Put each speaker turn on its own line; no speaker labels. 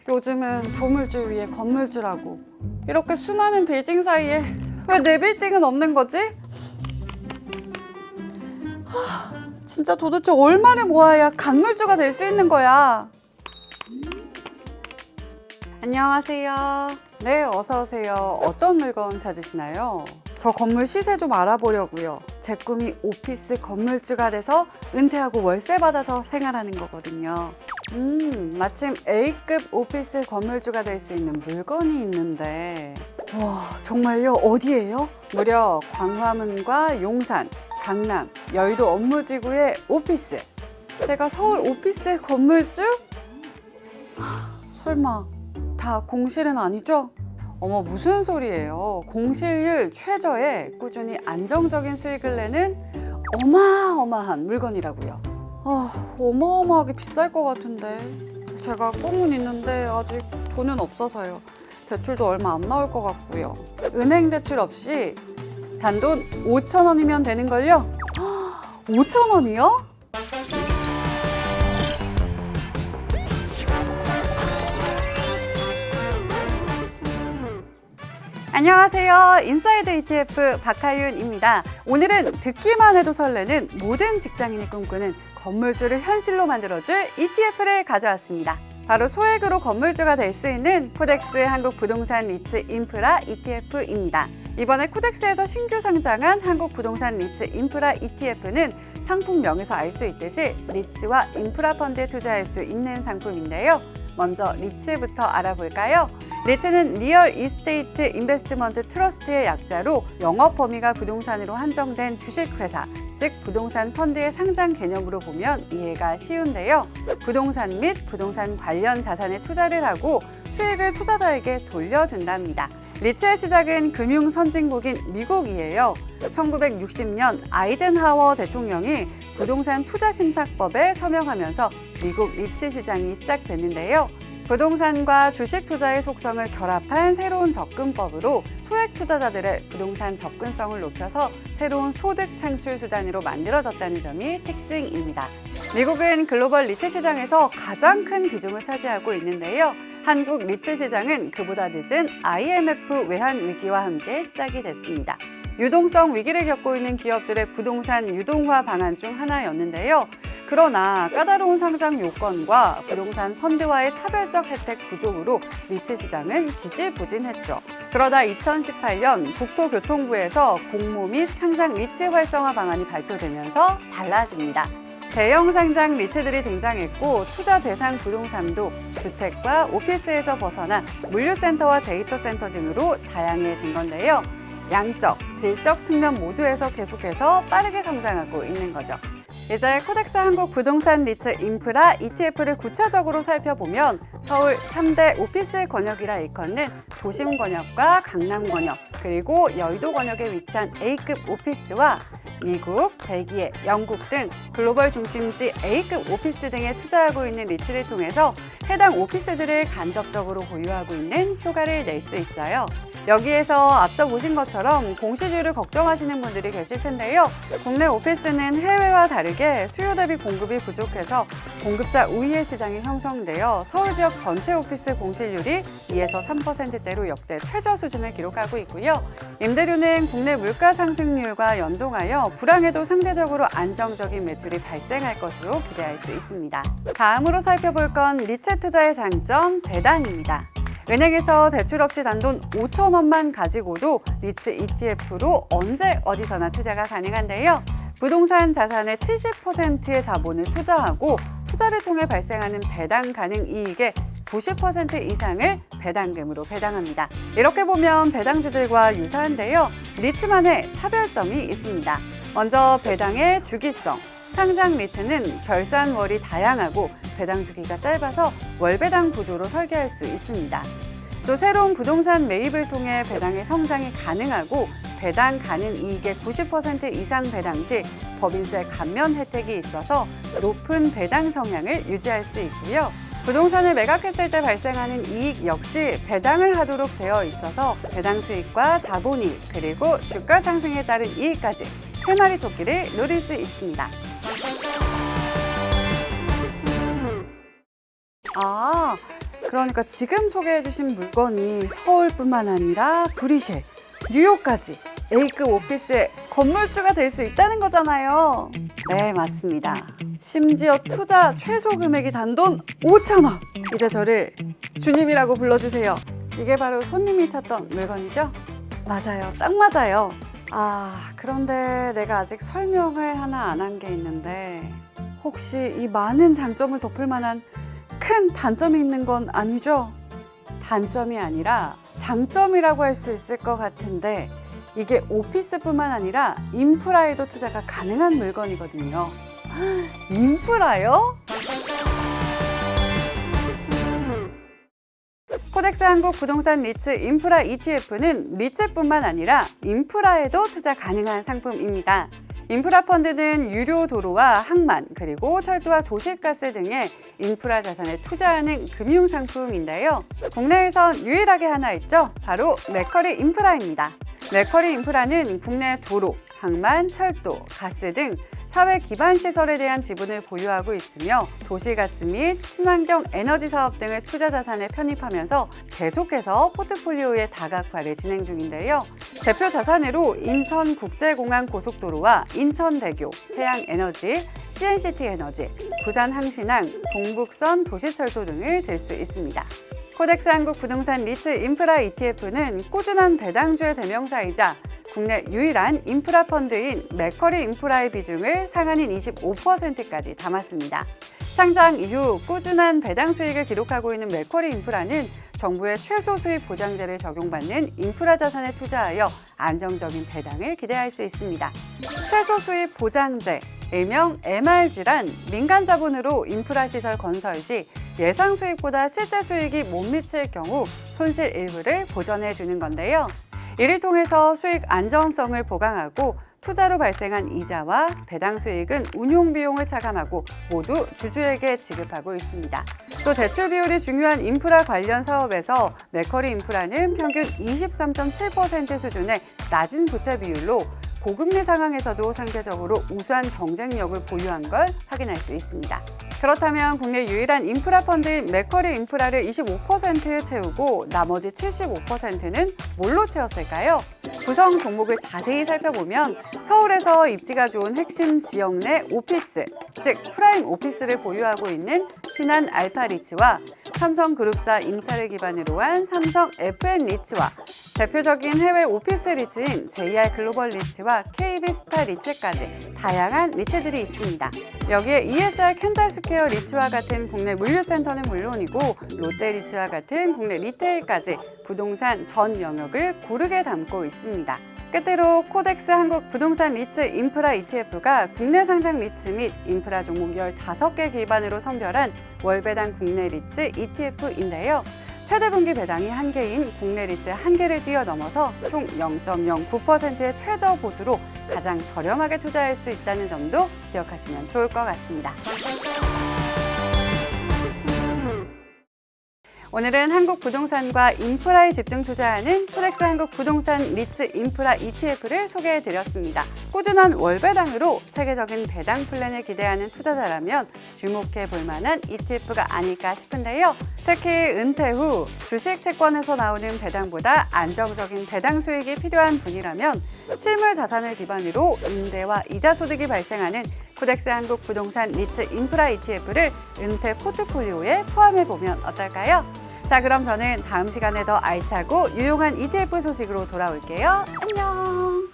요즘은 조물주 위에 건물주라고. 이렇게 수많은 빌딩 사이에 왜 내 빌딩은 없는 거지? 진짜 도대체 얼마를 모아야 간물주가 될 수 있는 거야? 안녕하세요. 네, 어서 오세요. 어떤 물건 찾으시나요? 저 건물 시세 좀 알아보려고요. 제 꿈이 오피스 건물주가 돼서 은퇴하고 월세 받아서 생활하는 거거든요. 마침 A급 오피스 건물주가 될 수 있는 물건이 있는데, 와, 정말요? 어디예요? 무려 광화문과 용산, 강남, 여의도 업무지구의 오피스. 제가 서울 오피스의 건물주? 설마 다 공실은 아니죠? 어머, 무슨 소리예요? 공실률 최저에 꾸준히 안정적인 수익을 내는 어마어마한 물건이라고요. 어마어마하게 비쌀 것 같은데 제가 꿈은 있는데 아직 돈은 없어서요. 대출도 얼마 안 나올 것 같고요. 은행 대출 없이 단돈 5,000원이면 되는걸요? 5,000원이요? 안녕하세요. 인사이드 ETF 박하윤입니다. 오늘은 듣기만 해도 설레는 모든 직장인이 꿈꾸는 건물주를 현실로 만들어줄 ETF를 가져왔습니다. 바로 소액으로 건물주가 될 수 있는 코덱스 한국부동산 리츠 인프라 ETF입니다. 이번에 코덱스에서 신규 상장한 한국부동산 리츠 인프라 ETF는 상품명에서 알 수 있듯이 리츠와 인프라 펀드에 투자할 수 있는 상품인데요. 먼저 리츠부터 알아볼까요? 리츠는 리얼 이스테이트 인베스트먼트 트러스트의 약자로 영업 범위가 부동산으로 한정된 주식회사, 즉 부동산 펀드의 상장 개념으로 보면 이해가 쉬운데요. 부동산 및 부동산 관련 자산에 투자를 하고 수익을 투자자에게 돌려준답니다. 리츠의 시작은 금융 선진국인 미국이에요. 1960년 아이젠하워 대통령이 부동산 투자신탁법에 서명하면서 미국 리츠 시장이 시작됐는데요. 부동산과 주식 투자의 속성을 결합한 새로운 접근법으로 소액 투자자들의 부동산 접근성을 높여서 새로운 소득 창출 수단으로 만들어졌다는 점이 특징입니다. 미국은 글로벌 리츠 시장에서 가장 큰 비중을 차지하고 있는데요. 한국 리츠 시장은 그보다 늦은 IMF 외환 위기와 함께 시작이 됐습니다. 유동성 위기를 겪고 있는 기업들의 부동산 유동화 방안 중 하나였는데요. 그러나 까다로운 상장 요건과 부동산 펀드와의 차별적 혜택 부족으로 리츠 시장은 지지부진했죠. 그러다 2018년 국토교통부에서 공모 및 상장 리츠 활성화 방안이 발표되면서 달라집니다. 대형 상장 리츠들이 등장했고 투자 대상 부동산도 주택과 오피스에서 벗어나 물류센터와 데이터 센터 등으로 다양해진 건데요. 양적, 질적 측면 모두에서 계속해서 빠르게 성장하고 있는 거죠. 이제 코덱스 한국 부동산 리츠 인프라 ETF를 구체적으로 살펴보면 서울 3대 오피스 권역이라 일컫는 도심 권역과 강남 권역, 그리고 여의도 권역에 위치한 A급 오피스와 미국, 벨기에, 영국 등 글로벌 중심지 A급 오피스 등에 투자하고 있는 리츠를 통해서 해당 오피스들을 간접적으로 보유하고 있는 효과를 낼 수 있어요. 여기에서 앞서 보신 것처럼 공시지율을 걱정하시는 분들이 계실 텐데요. 국내 오피스는 해외와 다르게 수요 대비 공급이 부족해서 공급자 우위의 시장이 형성되어 서울 지역 전체 오피스 공실률이 2에서 3%대로 역대 최저 수준을 기록하고 있고요. 임대료는 국내 물가 상승률과 연동하여 불황에도 상대적으로 안정적인 매출이 발생할 것으로 기대할 수 있습니다. 다음으로 살펴볼 건 리츠 투자의 장점, 배당입니다. 은행에서 대출 없이 단돈 5,000원만 가지고도 리츠 ETF로 언제 어디서나 투자가 가능한데요. 부동산 자산의 70%의 자본을 투자하고 투자를 통해 발생하는 배당 가능 이익의 90% 이상을 배당금으로 배당합니다. 이렇게 보면 배당주들과 유사한데요. 리츠만의 차별점이 있습니다. 먼저 배당의 주기성. 상장 리츠는 결산월이 다양하고 배당 주기가 짧아서 월배당 구조로 설계할 수 있습니다. 또 새로운 부동산 매입을 통해 배당의 성장이 가능하고 배당 가능 이익의 90% 이상 배당 시 법인세 감면 혜택이 있어서 높은 배당 성향을 유지할 수 있고요. 부동산을 매각했을 때 발생하는 이익 역시 배당을 하도록 되어 있어서 배당 수익과 자본이익 그리고 주가 상승에 따른 이익까지 세 마리 토끼를 노릴 수 있습니다. 그러니까 지금 소개해주신 물건이 서울뿐만 아니라 브리셀, 뉴욕까지 A급 오피스의 건물주가 될 수 있다는 거잖아요. 네, 맞습니다. 심지어 투자 최소 금액이 단돈 5,000원. 이제 저를 주님이라고 불러주세요. 이게 바로 손님이 찾던 물건이죠? 맞아요. 딱 맞아요. 그런데 내가 아직 설명을 하나 안 한 게 있는데 혹시 이 많은 장점을 덮을 만한 큰 단점이 있는 건 아니죠? 단점이 아니라 장점이라고 할 수 있을 것 같은데 이게 오피스뿐만 아니라 인프라에도 투자가 가능한 물건이거든요. 인프라요? 코덱스 한국 부동산 리츠 인프라 ETF는 리츠뿐만 아니라 인프라에도 투자 가능한 상품입니다. 인프라 펀드는 유료 도로와 항만, 그리고 철도와 도시가스 등의 인프라 자산에 투자하는 금융 상품인데요. 국내에선 유일하게 하나 있죠. 바로 맥커리 인프라입니다. 맥커리 인프라는 국내 도로, 항만, 철도, 가스 등 사회 기반 시설에 대한 지분을 보유하고 있으며 도시가스 및 친환경 에너지 사업 등을 투자 자산에 편입하면서 계속해서 포트폴리오의 다각화를 진행 중인데요. 대표 자산으로 인천국제공항 고속도로와 인천대교, 해양에너지, CNCT 에너지, 부산항신항, 동북선 도시철도 등을 들 수 있습니다. 코덱스 한국 부동산 리츠 인프라 ETF는 꾸준한 배당주의 대명사이자 국내 유일한 인프라 펀드인 맥커리 인프라의 비중을 상한인 25%까지 담았습니다. 상장 이후 꾸준한 배당 수익을 기록하고 있는 맥커리 인프라는 정부의 최소 수익 보장제를 적용받는 인프라 자산에 투자하여 안정적인 배당을 기대할 수 있습니다. 최소 수익 보장제, 일명 MRG란 민간 자본으로 인프라 시설 건설 시 예상 수익보다 실제 수익이 못 미칠 경우 손실 일부를 보전해 주는 건데요. 이를 통해서 수익 안정성을 보강하고 투자로 발생한 이자와 배당 수익은 운용 비용을 차감하고 모두 주주에게 지급하고 있습니다. 또 대출 비율이 중요한 인프라 관련 사업에서 맥커리 인프라는 평균 23.7% 수준의 낮은 부채 비율로 고금리 상황에서도 상대적으로 우수한 경쟁력을 보유한 걸 확인할 수 있습니다. 그렇다면 국내 유일한 인프라 펀드인 맥커리 인프라를 25% 채우고 나머지 75%는 뭘로 채웠을까요? 구성 종목을 자세히 살펴보면 서울에서 입지가 좋은 핵심 지역 내 오피스, 즉 프라임 오피스를 보유하고 있는 신한 알파리츠와 삼성그룹사 임차를 기반으로 한 삼성 FN 리츠와 대표적인 해외 오피스 리츠인 JR 글로벌 리츠와 KB스타 리츠까지 다양한 리츠들이 있습니다. 여기에 ESR 켄달스퀘어 리츠와 같은 국내 물류센터는 물론이고 롯데리츠와 같은 국내 리테일까지 부동산 전 영역을 고르게 담고 있습니다. 끝으로 코덱스 한국 부동산 리츠 인프라 ETF가 국내 상장 리츠 및 인프라 종목 15개 기반으로 선별한 월배당 국내 리츠 ETF인데요. 최대 분기 배당이 1개인 국내 리츠 1개를 뛰어넘어서 총 0.09%의 최저 보수로 가장 저렴하게 투자할 수 있다는 점도 기억하시면 좋을 것 같습니다. 오늘은 한국 부동산과 인프라에 집중 투자하는 코덱스 한국 부동산 리츠 인프라 ETF를 소개해드렸습니다. 꾸준한 월배당으로 체계적인 배당 플랜을 기대하는 투자자라면 주목해 볼 만한 ETF가 아닐까 싶은데요. 특히 은퇴 후 주식 채권에서 나오는 배당보다 안정적인 배당 수익이 필요한 분이라면 실물 자산을 기반으로 임대와 이자 소득이 발생하는 코덱스 한국 부동산 리츠 인프라 ETF를 은퇴 포트폴리오에 포함해보면 어떨까요? 자, 그럼 저는 다음 시간에 더 알차고 유용한 ETF 소식으로 돌아올게요. 안녕!